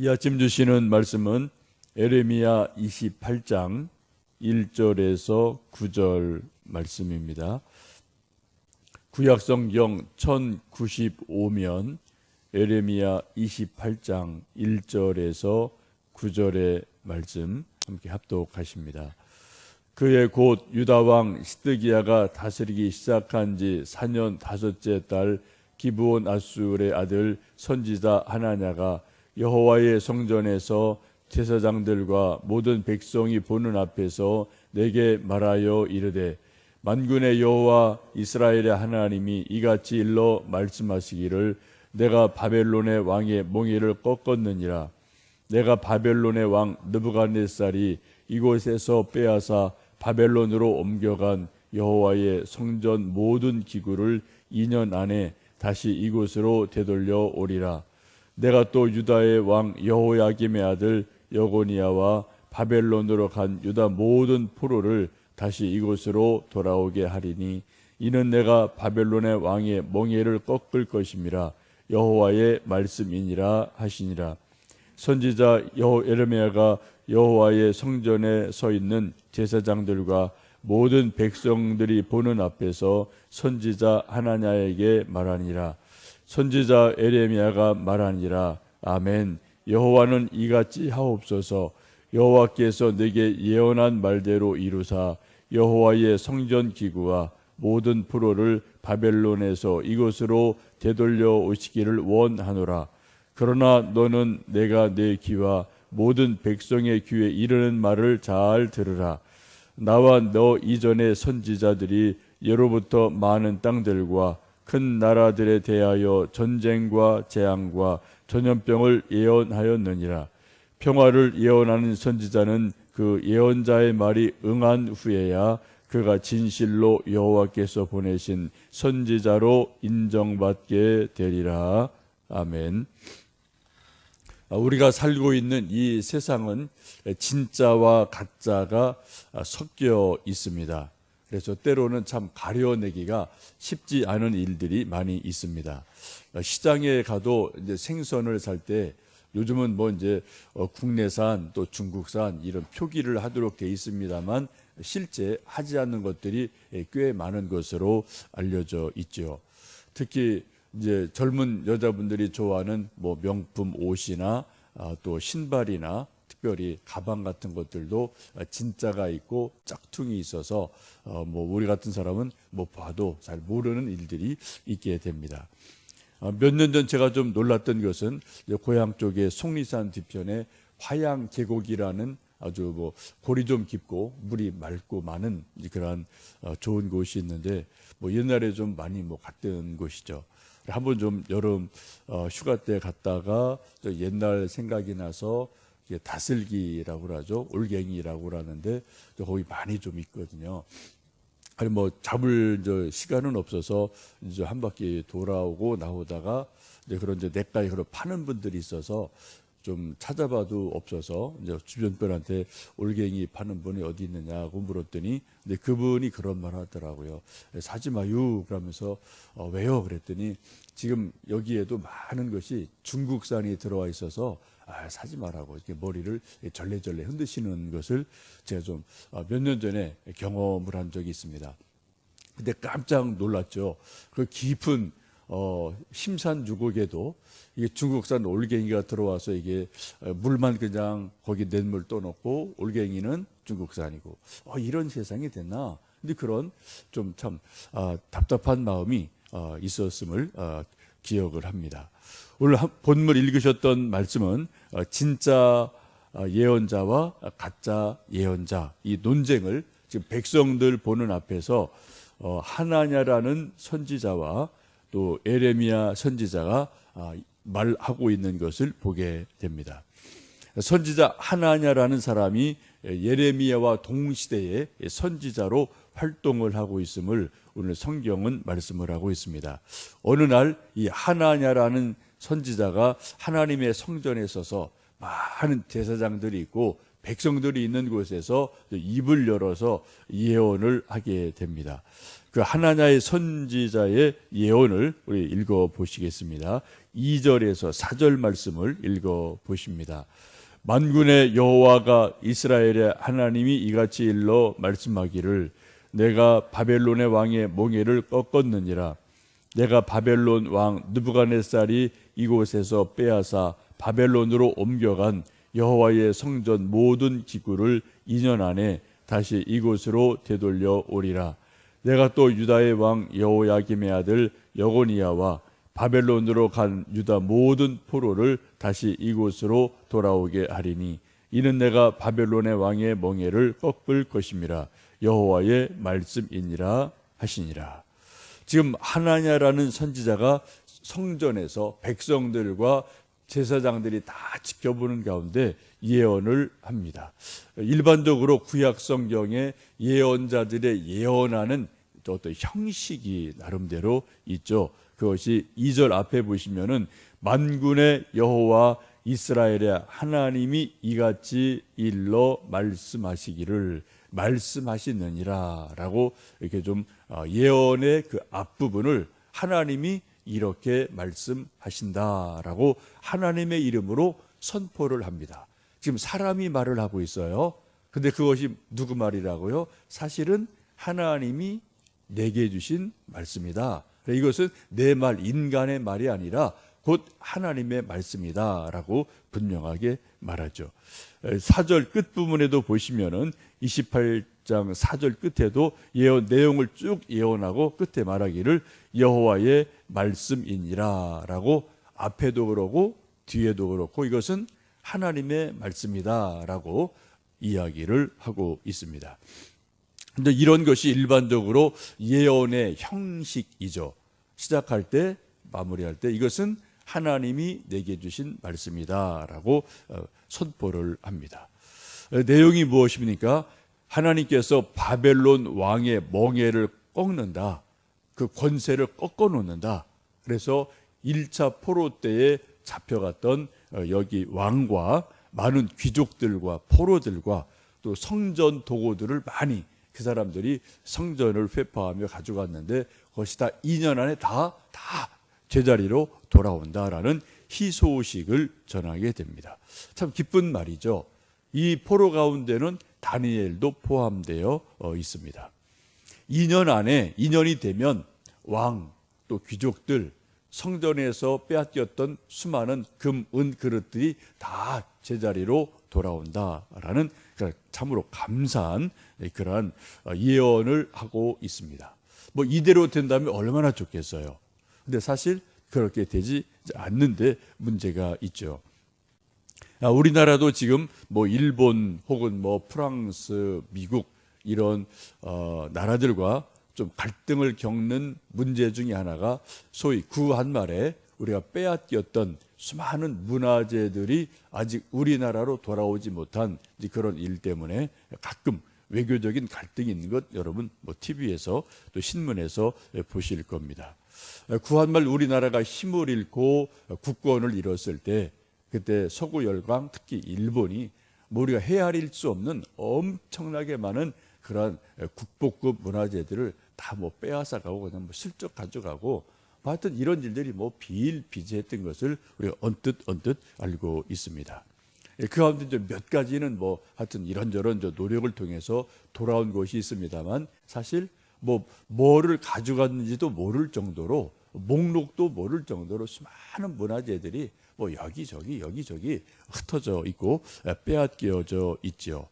이 아침 주시는 말씀은 에레미야 28장 1절에서 9절 말씀입니다. 구약성경 1095면 에레미야 28장 1절에서 9절의 말씀 함께 합독하십니다. 그의 곧 유다왕 시드기야가 다스리기 시작한 지 4년 다섯째 달 기브온 아술의 아들 선지자 하나냐가 여호와의 성전에서 제사장들과 모든 백성이 보는 앞에서 내게 말하여 이르되, 만군의 여호와 이스라엘의 하나님이 이같이 일러 말씀하시기를, 내가 바벨론의 왕의 몽에를 꺾었느니라. 내가 바벨론의 왕 느부갓네살이 이곳에서 빼앗아 바벨론으로 옮겨간 여호와의 성전 모든 기구를 2년 안에 다시 이곳으로 되돌려 오리라. 내가 또 유다의 왕 여호야김의 아들 여고니야와 바벨론으로 간 유다 모든 포로를 다시 이곳으로 돌아오게 하리니, 이는 내가 바벨론의 왕의 멍에를 꺾을 것임이라 여호와의 말씀이니라 하시니라. 선지자 에레미야가 여호와의 성전에 서 있는 제사장들과 모든 백성들이 보는 앞에서 선지자 하나냐에게 말하니라. 선지자 에레미야가 말하니라. 아멘. 여호와는 이같이 하옵소서. 여호와께서 내게 예언한 말대로 이루사 여호와의 성전 기구와 모든 포로를 바벨론에서 이곳으로 되돌려 오시기를 원하노라. 그러나 너는 내가 내 귀와 모든 백성의 귀에 이르는 말을 잘 들으라. 나와 너 이전의 선지자들이 예로부터 많은 땅들과 큰 나라들에 대하여 전쟁과 재앙과 전염병을 예언하였느니라. 평화를 예언하는 선지자는 그 예언자의 말이 응한 후에야 그가 진실로 여호와께서 보내신 선지자로 인정받게 되리라. 아멘. 우리가 살고 있는 이 세상은 진짜와 가짜가 섞여 있습니다. 그래서 때로는 참 가려내기가 쉽지 않은 일들이 많이 있습니다. 시장에 가도 이제 생선을 살 때 요즘은 뭐 이제 국내산 또 중국산 이런 표기를 하도록 돼 있습니다만 실제 하지 않는 것들이 꽤 많은 것으로 알려져 있죠. 특히 이제 젊은 여자분들이 좋아하는 뭐 명품 옷이나 또 신발이나 특별히 가방 같은 것들도 진짜가 있고 짝퉁이 있어서 뭐 우리 같은 사람은 뭐 봐도 잘 모르는 일들이 있게 됩니다. 몇 년 전 제가 좀 놀랐던 것은 고향 쪽에 속리산 뒤편에 화양 계곡이라는 아주 뭐 골이 좀 깊고 물이 맑고 많은 그런 좋은 곳이 있는데 뭐 옛날에 좀 많이 뭐 갔던 곳이죠. 한번 좀 여름 휴가 때 갔다가 옛날 생각이 나서 다슬기라고 그러죠. 올갱이라고 그러는데 거기 많이 좀 있거든요. 아니 뭐 잡을 시간은 없어서 이제 한 바퀴 돌아오고 나오다가 이제 그런 이제 냇가에 그런 파는 분들이 있어서 좀 찾아봐도 없어서 이제 주변 분한테 올갱이 파는 분이 어디 있느냐고 물었더니 근데 그분이 그런 말 하더라고요. 사지 마요 그러면서 왜요? 그랬더니 지금 여기에도 많은 것이 중국산이 들어와 있어서 사지 말라고 이렇게 머리를 절레절레 흔드시는 것을 제가 좀 몇 년 전에 경험을 한 적이 있습니다. 근데 깜짝 놀랐죠. 그 깊은 심산유곡에도 이게 중국산 올갱이가 들어와서 이게 물만 그냥 거기 냇물 떠놓고 올갱이는 중국산이고 이런 세상이 됐나? 근데 그런 좀 참 답답한 마음이 있었음을 기억을 합니다. 오늘 본문 읽으셨던 말씀은 진짜 예언자와 가짜 예언자 이 논쟁을 지금 백성들 보는 앞에서 하나냐라는 선지자와 또 에레미야 선지자가 말하고 있는 것을 보게 됩니다. 선지자 하나냐라는 사람이 예레미야와 동시대의 선지자로 활동을 하고 있음을 오늘 성경은 말씀을 하고 있습니다. 어느 날 이 하나냐라는 선지자가 하나님의 성전에 서서 많은 제사장들이 있고 백성들이 있는 곳에서 입을 열어서 예언을 하게 됩니다. 그 하나냐의 선지자의 예언을 우리 읽어 보시겠습니다. 2절에서 4절 말씀을 읽어 보십니다. 만군의 여호와가 이스라엘의 하나님이 이같이 일러 말씀하기를 내가 바벨론의 왕의 몽에를 꺾었느니라. 내가 바벨론 왕 느부갓네살이 이곳에서 빼앗아 바벨론으로 옮겨간 여호와의 성전 모든 기구를 2년 안에 다시 이곳으로 되돌려 오리라. 내가 또 유다의 왕 여호야김의 아들 여고니야와 바벨론으로 간 유다 모든 포로를 다시 이곳으로 돌아오게 하리니 이는 내가 바벨론의 왕의 멍에를 꺾을 것임이라. 여호와의 말씀이니라 하시니라. 지금 하나냐라는 선지자가 성전에서 백성들과 제사장들이 다 지켜보는 가운데 예언을 합니다. 일반적으로 구약 성경에 예언자들의 예언하는 어떤 형식이 나름대로 있죠. 그것이 2절 앞에 보시면은 만군의 여호와 이스라엘의 하나님이 이같이 일러 말씀하시기를 말씀하시느니라 라고 이렇게 좀 예언의 그 앞부분을 하나님이 이렇게 말씀하신다라고 하나님의 이름으로 선포를 합니다. 지금 사람이 말을 하고 있어요. 근데 그것이 누구 말이라고요? 사실은 하나님이 내게 주신 말씀이다. 이것은 내 말, 인간의 말이 아니라 곧 하나님의 말씀이다라고 분명하게 말하죠. 4절 끝부분에도 보시면은 28장 4절 끝에도 예언 내용을 쭉 예언하고 끝에 말하기를 여호와의 말씀이니라라고 앞에도 그러고 뒤에도 그렇고 이것은 하나님의 말씀이다라고 이야기를 하고 있습니다. 근데 이런 것이 일반적으로 예언의 형식이죠. 시작할 때 마무리할 때 이것은 하나님이 내게 주신 말씀이다라고 선포를 합니다. 내용이 무엇입니까? 하나님께서 바벨론 왕의 멍에를 꺾는다. 그 권세를 꺾어 놓는다. 그래서 1차 포로 때에 잡혀갔던 여기 왕과 많은 귀족들과 포로들과 또 성전 도구들을 많이 그 사람들이 성전을 회파하며 가져갔는데 그것이 다 2년 안에 다 제자리로 돌아온다라는 희소식을 전하게 됩니다. 참 기쁜 말이죠. 이 포로 가운데는 다니엘도 포함되어 있습니다. 2년 안에 2년이 되면 왕 또 귀족들 성전에서 빼앗겼던 수많은 금, 은 그릇들이 다 제자리로 돌아온다라는 참으로 감사한 그러한 예언을 하고 있습니다. 뭐 이대로 된다면 얼마나 좋겠어요. 근데 사실 그렇게 되지 않는데 문제가 있죠. 우리나라도 지금 뭐 일본 혹은 뭐 프랑스, 미국 이런 나라들과 좀 갈등을 겪는 문제 중에 하나가 소위 구한말에 우리가 빼앗겼던 수많은 문화재들이 아직 우리나라로 돌아오지 못한 그런 일 때문에 가끔 외교적인 갈등이 있는 것 여러분 뭐 TV에서 또 신문에서 보실 겁니다. 구한말 우리나라가 힘을 잃고 국권을 잃었을 때 그때 서구 열강 특히 일본이 뭐 우리가 헤아릴 수 없는 엄청나게 많은 그런 국보급 문화재들을 다 뭐 빼앗아 가고 그냥 뭐 슬쩍 가져가고 하여튼 이런 일들이 뭐 비일비재했던 것을 우리가 언뜻 알고 있습니다. 그 가운데 몇 가지는 뭐 하여튼 이런저런 노력을 통해서 돌아온 것이 있습니다만 사실 뭐 뭐를 가져갔는지도 모를 정도로 목록도 모를 정도로 수많은 문화재들이 뭐 여기저기 흩어져 있고 빼앗겨져 있죠.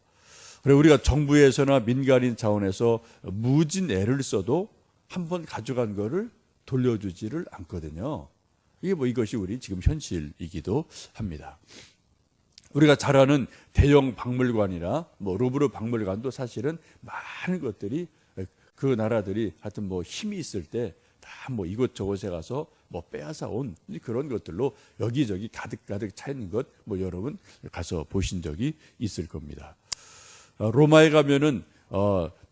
그리고 우리가 정부에서나 민간인 차원에서 무진 애를 써도 한번 가져간 거를 돌려주지를 않거든요. 이게 뭐 이것이 우리 지금 현실이기도 합니다. 우리가 잘 아는 대형 박물관이나 뭐 루브르 박물관도 사실은 많은 것들이 그 나라들이 하여튼 뭐 힘이 있을 때 다 뭐 이곳저곳에 가서 뭐 빼앗아 온 그런 것들로 여기저기 가득 차 있는 것 뭐 여러분 가서 보신 적이 있을 겁니다. 로마에 가면은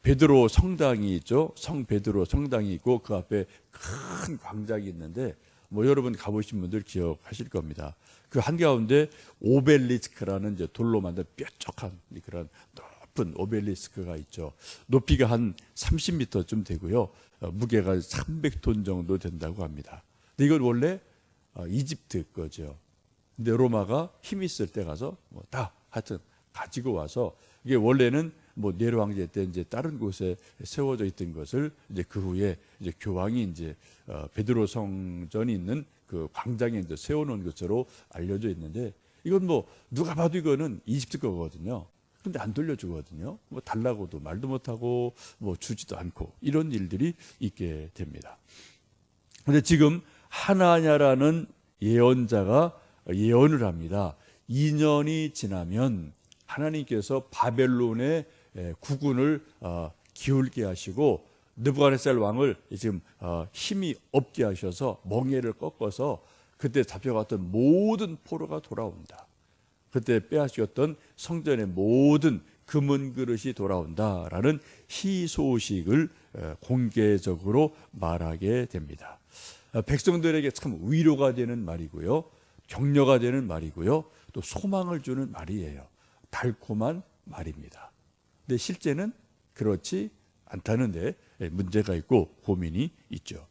베드로 성당이 있죠. 성 베드로 성당이 있고 그 앞에 큰 광장이 있는데 뭐 여러분 가보신 분들 기억하실 겁니다. 그 한가운데 오벨리스크라는 이제 돌로 만든 뾰족한 그런 높은 오벨리스크가 있죠. 높이가 한 30m쯤 되고요. 무게가 300톤 정도 된다고 합니다. 근데 이건 원래 이집트 거죠. 근데 로마가 힘 있을 때 가서 뭐 다 하여튼 가지고 와서 이게 원래는 뭐 네로 황제 때 이제 다른 곳에 세워져 있던 것을 이제 그 후에 이제 교황이 이제 베드로 성전이 있는 그 광장에 이제 세워놓은 것으로 알려져 있는데 이건 뭐 누가 봐도 이거는 이집트 거거든요. 근데 안 돌려주거든요. 뭐 달라고도 말도 못하고 뭐 주지도 않고 이런 일들이 있게 됩니다. 근데 지금 하나냐라는 예언자가 예언을 합니다. 2년이 지나면 하나님께서 바벨론의 국군을 기울게 하시고 느부갓네살 왕을 지금 힘이 없게 하셔서 멍에를 꺾어서 그때 잡혀갔던 모든 포로가 돌아온다. 그때 빼앗겼던 성전의 모든 금은 그릇이 돌아온다라는 희소식을 공개적으로 말하게 됩니다. 백성들에게 참 위로가 되는 말이고요, 격려가 되는 말이고요, 또 소망을 주는 말이에요. 달콤한 말입니다. 근데 실제는 그렇지 않다는데 문제가 있고 고민이 있죠.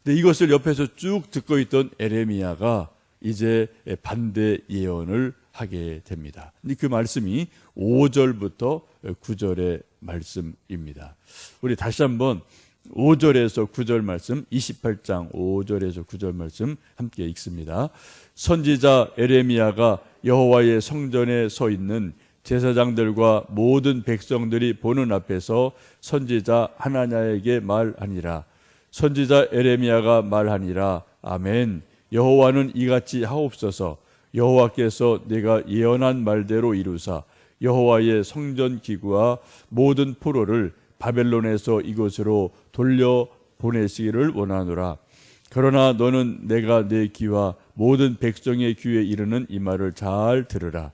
근데 이것을 옆에서 쭉 듣고 있던 에레미야가 이제 반대 예언을 하게 됩니다. 근데 그 말씀이 5절부터 9절의 말씀입니다. 우리 다시 한번 5절에서 9절 말씀, 28장 5절에서 9절 말씀 함께 읽습니다. 선지자 에레미야가 여호와의 성전에 서 있는 제사장들과 모든 백성들이 보는 앞에서 선지자 하나냐에게 말하니라. 선지자 에레미야가 말하니라. 아멘. 여호와는 이같이 하옵소서. 여호와께서 내가 예언한 말대로 이루사 여호와의 성전 기구와 모든 포로를 바벨론에서 이곳으로 돌려 보내시기를 원하노라. 그러나 너는 내가 내 귀와 모든 백성의 귀에 이르는 이 말을 잘 들으라.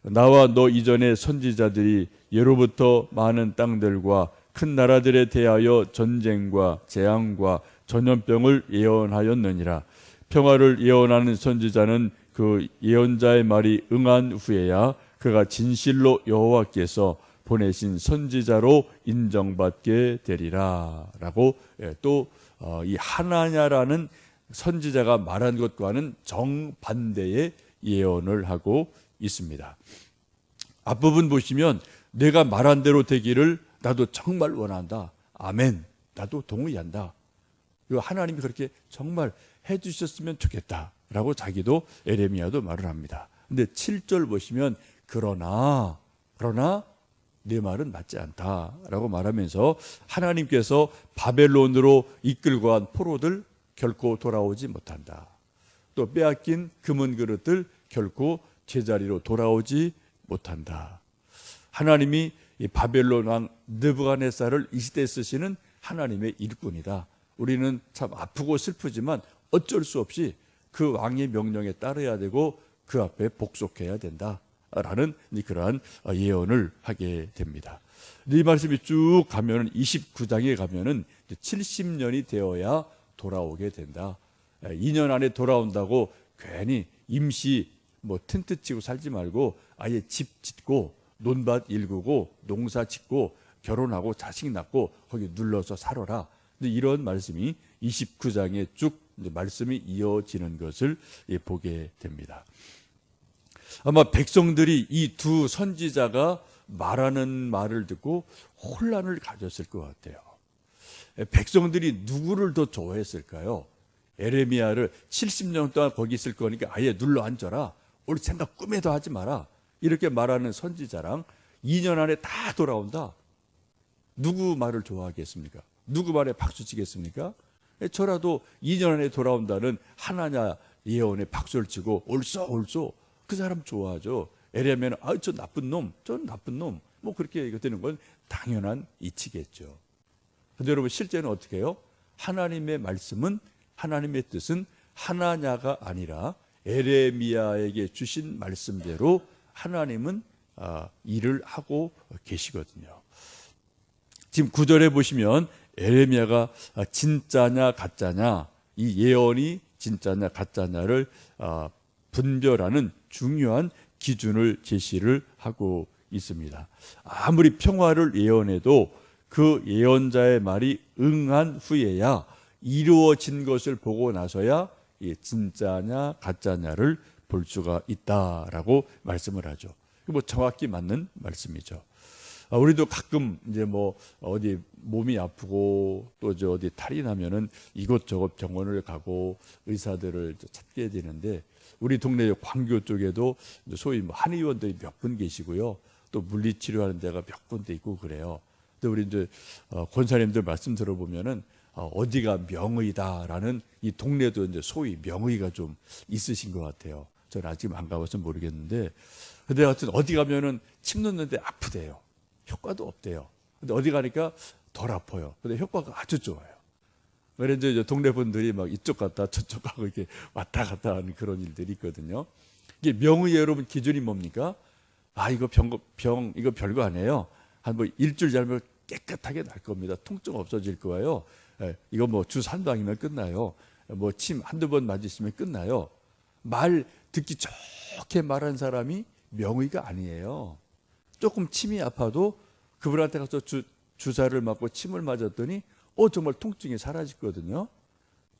나와 너 이전의 선지자들이 예로부터 많은 땅들과 큰 나라들에 대하여 전쟁과 재앙과 전염병을 예언하였느니라. 평화를 예언하는 선지자는 그 예언자의 말이 응한 후에야 그가 진실로 여호와께서 보내신 선지자로 인정받게 되리라. 라고 또 이 하나냐라는 선지자가 말한 것과는 정반대의 예언을 하고 있습니다. 앞부분 보시면 내가 말한 대로 되기를 나도 정말 원한다. 아멘. 나도 동의한다. 하나님이 그렇게 정말 해주셨으면 좋겠다 라고 자기도 에레미야도 말을 합니다. 근데 7절 보시면 그러나 내 말은 맞지 않다 라고 말하면서 하나님께서 바벨론으로 이끌고 간 포로들 결코 돌아오지 못한다. 또 빼앗긴 금은 그릇들 결코 제자리로 돌아오지 못한다. 하나님이 이 바벨론 왕 느부갓네살을 이 시대에 쓰시는 하나님의 일꾼이다. 우리는 참 아프고 슬프지만 어쩔 수 없이 그 왕의 명령에 따라야 되고 그 앞에 복속해야 된다라는 그러한 예언을 하게 됩니다. 이 말씀이 쭉 가면은 29장에 가면은 70년이 되어야 돌아오게 된다. 2년 안에 돌아온다고 괜히 임시 뭐 텐트 치고 살지 말고 아예 집 짓고 논밭 일구고 농사 짓고 결혼하고 자식 낳고 거기 눌러서 살아라. 이런 말씀이 29장에 쭉 말씀이 이어지는 것을 보게 됩니다. 아마 백성들이 이 두 선지자가 말하는 말을 듣고 혼란을 가졌을 것 같아요. 백성들이 누구를 더 좋아했을까요? 에레미야를 70년 동안 거기 있을 거니까 아예 눌러 앉아라. 우리 생각 꿈에도 하지 마라. 이렇게 말하는 선지자랑 2년 안에 다 돌아온다. 누구 말을 좋아하겠습니까? 누구 말에 박수 치겠습니까? 저라도 2년 안에 돌아온다는 하나냐 예언에 박수를 치고 옳소 그 사람 좋아하죠. 에레미야는 저 나쁜 놈, 전 나쁜 놈, 뭐 그렇게 되는 건 당연한 이치겠죠. 그런데 여러분 실제는 어떻게 해요? 하나님의 말씀은, 하나님의 뜻은 하나냐가 아니라 에레미야에게 주신 말씀대로 하나님은 일을 하고 계시거든요. 지금 9절에 보시면 에레미야가 진짜냐 가짜냐 이 예언이 진짜냐 가짜냐를 분별하는 중요한 기준을 제시를 하고 있습니다. 아무리 평화를 예언해도 그 예언자의 말이 응한 후에야 이루어진 것을 보고 나서야 진짜냐 가짜냐를 볼 수가 있다라고 말씀을 하죠. 뭐 정확히 맞는 말씀이죠. 우리도 가끔 이제 뭐 어디 몸이 아프고 또 저 어디 탈이 나면은 이곳저곳 병원을 가고 의사들을 찾게 되는데, 우리 동네 광교 쪽에도 소위 뭐 한의원들이 몇 분 계시고요. 또 물리치료하는 데가 몇 군데 있고 그래요. 근데 우리 이제 권사님들 말씀 들어보면은 어디가 명의다라는, 이 동네도 이제 소위 명의가 좀 있으신 것 같아요. 저는 아직 안 가봐서 모르겠는데, 근데 하여튼 어디 가면은 침 놓는데 아프대요. 효과도 없대요. 근데 어디 가니까 덜 아파요. 근데 효과가 아주 좋아요. 그래서 이제 동네 분들이 막 이쪽 갔다 저쪽 가고 이렇게 왔다 갔다 하는 그런 일들이 있거든요. 이게 명의 여러분 기준이 뭡니까? 이거 이거 별거 아니에요. 한 뭐 일주일 잘면 깨끗하게 날 겁니다. 통증 없어질 거예요. 이거 뭐 주 3당이면 끝나요. 뭐 침 한두 번 맞으시면 끝나요. 말 듣기 좋게 말한 사람이 명의가 아니에요. 조금 침이 아파도 그분한테 가서 주사를 맞고 침을 맞았더니 정말 통증이 사라지거든요.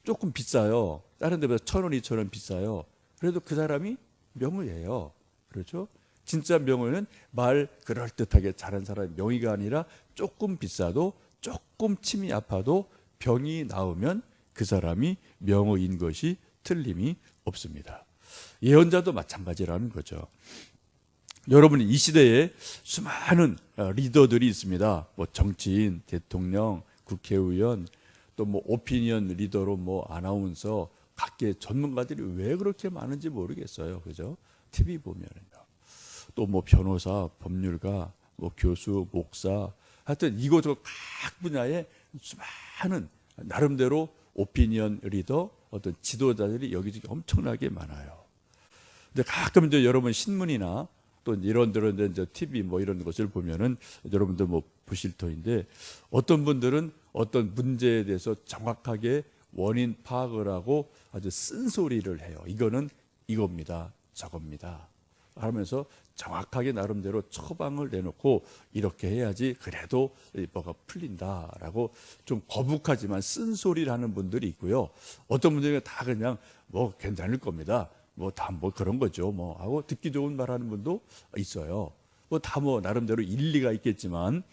조금 비싸요. 다른 데보다 1,000원, 2,000원 비싸요. 그래도 그 사람이 명의예요. 그렇죠? 진짜 명의는 말 그럴듯하게 잘한 사람의 명의가 아니라 조금 비싸도 조금 침이 아파도 병이 나으면 그 사람이 명의인 것이 틀림이 없습니다. 예언자도 마찬가지라는 거죠. 여러분, 이 시대에 수많은 리더들이 있습니다. 뭐 정치인, 대통령, 국회의원, 또 뭐 오피니언 리더로 뭐 아나운서, 각계 전문가들이 왜 그렇게 많은지 모르겠어요. 그죠? TV 보면은요. 또 뭐 변호사, 법률가, 뭐 교수, 목사, 하여튼 이곳저곳 각 분야에 수많은 나름대로 오피니언 리더, 어떤 지도자들이 여기저기 엄청나게 많아요. 근데 가끔 이제 여러분 신문이나 또 이런 이제 TV 뭐 이런 것을 보면은 여러분들 뭐 보실 터인데, 어떤 분들은 어떤 문제에 대해서 정확하게 원인 파악을 하고 아주 쓴소리를 해요. 이거는 이겁니다, 저겁니다 하면서 정확하게 나름대로 처방을 내놓고 이렇게 해야지 그래도 뭐가 풀린다라고 좀 거북하지만 쓴소리를 하는 분들이 있고요. 어떤 분들은 다 그냥 뭐 괜찮을 겁니다, 뭐 다 뭐 그런 거죠 뭐 하고 듣기 좋은 말하는 분도 있어요. 뭐 다 뭐 나름대로 일리가 있겠지만,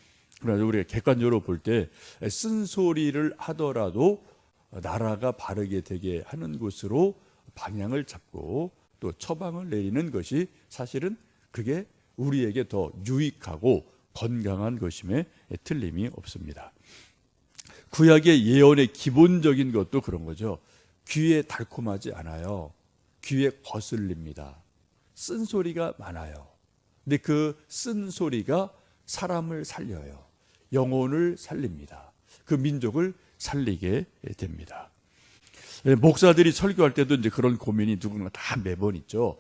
그러나 우리가 객관적으로 볼 때 쓴소리를 하더라도 나라가 바르게 되게 하는 곳으로 방향을 잡고 또 처방을 내리는 것이 사실은 그게 우리에게 더 유익하고 건강한 것임에 틀림이 없습니다. 구약의 예언의 기본적인 것도 그런 거죠. 귀에 달콤하지 않아요. 귀에 거슬립니다. 쓴소리가 많아요. 근데 그 쓴소리가 사람을 살려요. 영혼을 살립니다. 그 민족을 살리게 됩니다. 목사들이 설교할 때도 이제 그런 고민이 누군가 다 매번 있죠.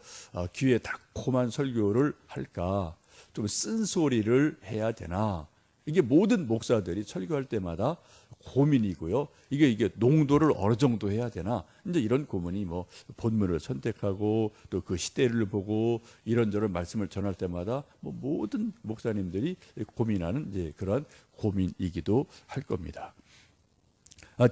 귀에 달콤한 설교를 할까, 좀 쓴소리를 해야 되나. 이게 모든 목사들이 설교할 때마다 고민이고요. 이게 농도를 어느 정도 해야 되나. 이제 이런 고민이 뭐 본문을 선택하고 또 그 시대를 보고 이런저런 말씀을 전할 때마다 뭐 모든 목사님들이 고민하는 이제 그런 고민이기도 할 겁니다.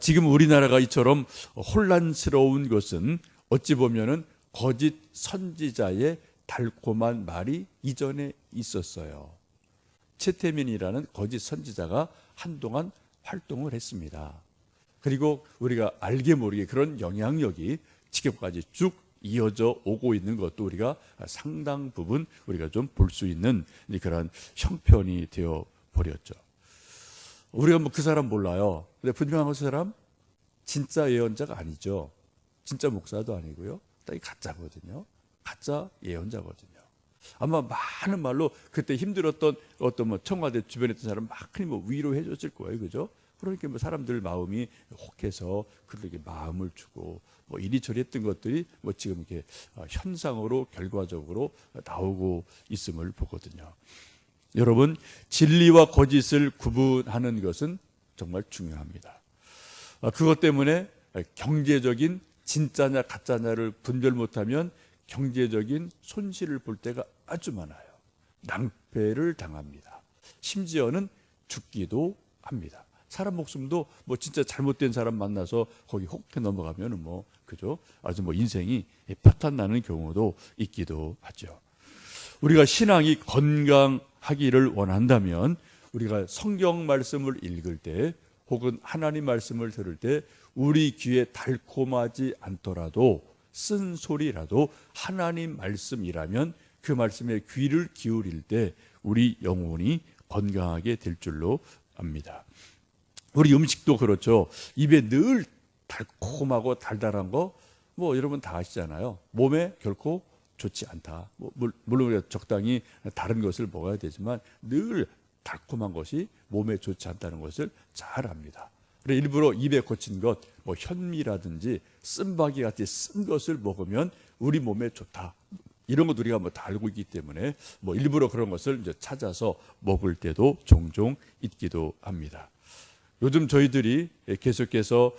지금 우리나라가 이처럼 혼란스러운 것은 어찌 보면은 거짓 선지자의 달콤한 말이 이전에 있었어요. 최태민이라는 거짓 선지자가 한동안 활동을 했습니다. 그리고 우리가 알게 모르게 그런 영향력이 지금까지 쭉 이어져 오고 있는 것도 우리가 상당 부분 우리가 좀 볼 수 있는 그런 형편이 되어 버렸죠. 우리가 뭐 그 사람 몰라요. 근데 분명한 그 사람 진짜 예언자가 아니죠. 진짜 목사도 아니고요. 딱 가짜거든요. 가짜 예언자거든요. 아마 많은 말로 그때 힘들었던 어떤 뭐 청와대 주변에 있던 사람 막 뭐 위로해 줬을 거예요. 그죠? 그러니까 뭐 사람들 마음이 혹해서 그렇게 마음을 주고 뭐 이리저리 했던 것들이 뭐 지금 이렇게 현상으로 결과적으로 나오고 있음을 보거든요. 여러분, 진리와 거짓을 구분하는 것은 정말 중요합니다. 그것 때문에 경제적인 진짜냐 가짜냐를 분별 못하면 경제적인 손실을 볼 때가 아주 많아요. 낭패를 당합니다. 심지어는 죽기도 합니다. 사람 목숨도 뭐 진짜 잘못된 사람 만나서 거기 혹해 넘어가면은 뭐 그죠? 아주 뭐 인생이 파탄 나는 경우도 있기도 하죠. 우리가 신앙이 건강하기를 원한다면 우리가 성경 말씀을 읽을 때 혹은 하나님 말씀을 들을 때 우리 귀에 달콤하지 않더라도 쓴소리라도 하나님 말씀이라면 그 말씀에 귀를 기울일 때 우리 영혼이 건강하게 될 줄로 압니다. 우리 음식도 그렇죠. 입에 늘 달콤하고 달달한 거 뭐 여러분 다 아시잖아요. 몸에 결코 좋지 않다. 물론 우리가 적당히 다른 것을 먹어야 되지만 늘 달콤한 것이 몸에 좋지 않다는 것을 잘 압니다. 그래서 일부러 입에 거친 것, 뭐 현미라든지 쓴바기 같이 쓴 것을 먹으면 우리 몸에 좋다. 이런 것 우리가 뭐 다 알고 있기 때문에 뭐 일부러 그런 것을 이제 찾아서 먹을 때도 종종 있기도 합니다. 요즘 저희들이 계속해서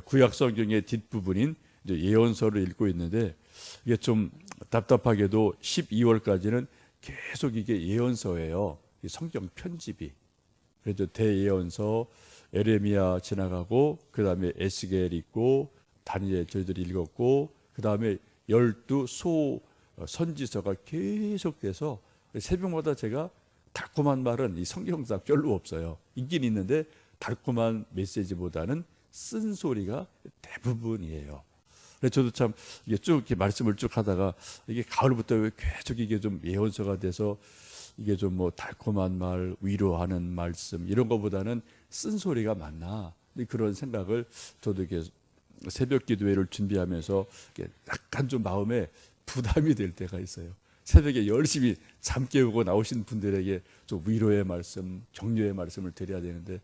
구약 성경의 뒷부분인 이제 예언서를 읽고 있는데 이게 좀 답답하게도 12월까지는 계속 이게 예언서예요. 성경 편집이. 그래도 대예언서, 에레미야 지나가고 그 다음에 에스겔 있고 다니엘 저희들이 읽었고 그 다음에 12소 선지서가 계속돼서 새벽마다 제가 달콤한 말은 이 성경상 별로 없어요. 있긴 있는데 달콤한 메시지보다는 쓴소리가 대부분이에요. 그래서 저도 참 이게 쭉 이렇게 말씀을 쭉 하다가 이게 가을부터 계속 이게 좀 예언서가 돼서 이게 좀 뭐 달콤한 말, 위로하는 말씀 이런 것보다는 쓴소리가 많나 그런 생각을 저도 이렇게 새벽 기도회를 준비하면서 약간 좀 마음에 부담이 될 때가 있어요. 새벽에 열심히 잠 깨우고 나오신 분들에게 좀 위로의 말씀, 격려의 말씀을 드려야 되는데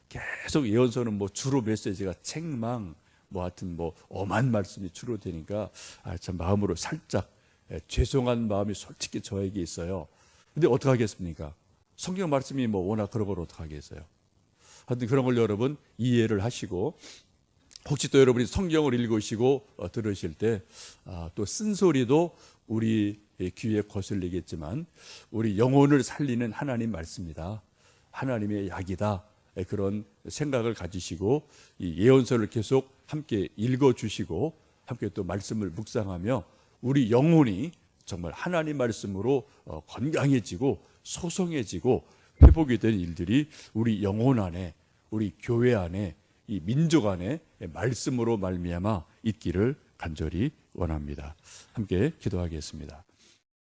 계속 예언서는 뭐 주로 메시지가 책망, 뭐 하여튼 뭐 엄한 말씀이 주로 되니까 참 마음으로 살짝 죄송한 마음이 솔직히 저에게 있어요. 근데 어떻게 하겠습니까? 성경 말씀이 뭐 워낙 그런 걸 어떻게 하겠어요? 하여튼 그런 걸 여러분 이해를 하시고 혹시 또 여러분이 성경을 읽으시고 들으실 때 또 쓴소리도 우리 귀에 거슬리겠지만 우리 영혼을 살리는 하나님 말씀이다. 하나님의 약이다. 그런 생각을 가지시고 이 예언서를 계속 함께 읽어주시고 함께 또 말씀을 묵상하며 우리 영혼이 정말 하나님 말씀으로 건강해지고 소성해지고 회복이 된 일들이 우리 영혼 안에 우리 교회 안에 이 민족 안에 말씀으로 말미암아 있기를 간절히 원합니다. 함께 기도하겠습니다.